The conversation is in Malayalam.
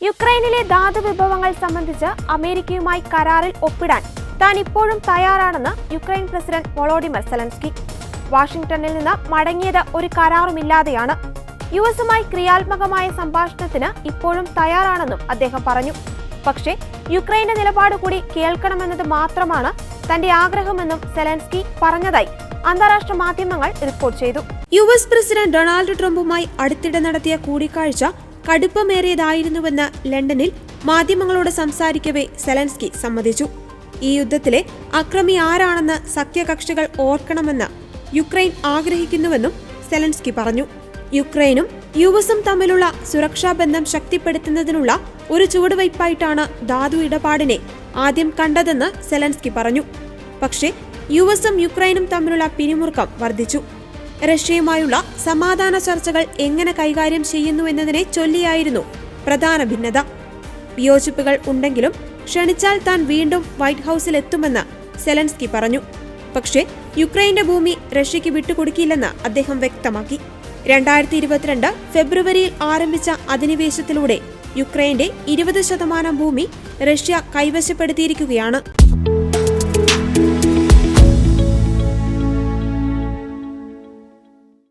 യുക്രൈനിലെ ധാതുവിഭവങ്ങൾ സംബന്ധിച്ച് അമേരിക്കയുമായി കരാറിൽ ഒപ്പിടാൻ താൻ ഇപ്പോഴും തയ്യാറാണെന്ന് യുക്രൈൻ പ്രസിഡന്റ് വോളോഡിമർ സെലൻസ്കി. വാഷിംഗ്ടണിൽ നിന്ന് മടങ്ങിയത് ഒരു കരാറുമില്ലാതെയാണ്. യുഎസുമായി ക്രിയാത്മകമായ സംഭാഷണത്തിന് ഇപ്പോഴും തയ്യാറാണെന്നും അദ്ദേഹം പറഞ്ഞു. പക്ഷേ യുക്രൈന്റെ നിലപാട് കൂടി കേൾക്കണമെന്നത് മാത്രമാണ് തന്റെ ആഗ്രഹമെന്നും സെലൻസ്കി പറഞ്ഞതായി അന്താരാഷ്ട്ര മാധ്യമങ്ങൾ റിപ്പോർട്ട് ചെയ്തു. യുഎസ് പ്രസിഡന്റ് ഡൊണാൾഡ് ട്രംപുമായി അടുത്തിടെ നടത്തിയ കൂടിക്കാഴ്ച കടുപ്പമേറിയതായിരുന്നുവെന്ന് ലണ്ടനിൽ മാധ്യമങ്ങളോട് സംസാരിക്കവേ സെലൻസ്കി സമ്മതിച്ചു. ഈ യുദ്ധത്തിലെ അക്രമി ആരാണെന്ന് സഖ്യകക്ഷികൾ ഓർക്കണമെന്ന് യുക്രൈൻ ആഗ്രഹിക്കുന്നുവെന്നും സെലൻസ്കി പറഞ്ഞു. യുക്രൈനും യുഎസും തമ്മിലുള്ള സുരക്ഷാ ബന്ധം ശക്തിപ്പെടുത്തുന്നതിനുള്ള ഒരു ചുവടുവയ്പായിട്ടാണ് ധാതു ഇടപാടിനെ ആദ്യം കണ്ടതെന്ന് സെലൻസ്കി പറഞ്ഞു. പക്ഷേ യുഎസും യുക്രൈനും തമ്മിലുള്ള പിരിമുറുക്കം വർദ്ധിച്ചു. റഷ്യയുമായുള്ള സമാധാന ചർച്ചകൾ എങ്ങനെ കൈകാര്യം ചെയ്യുന്നുവെന്നതിനെ ചൊല്ലിയായിരുന്നു പ്രധാന ഭിന്നത. വിയോജിപ്പുകൾ ഉണ്ടെങ്കിലും ക്ഷണിച്ചാൽ താൻ വീണ്ടും വൈറ്റ് ഹൌസിൽ എത്തുമെന്ന് സെലൻസ്കി പറഞ്ഞു. പക്ഷേ യുക്രൈന്റെ ഭൂമി റഷ്യയ്ക്ക് വിട്ടുകൊടുക്കില്ലെന്ന് അദ്ദേഹം വ്യക്തമാക്കി. 2022 ഫെബ്രുവരിയിൽ ആരംഭിച്ച അധിനിവേശത്തിലൂടെ യുക്രൈന്റെ 20% ഭൂമി റഷ്യ കൈവശപ്പെടുത്തിയിരിക്കുകയാണ്.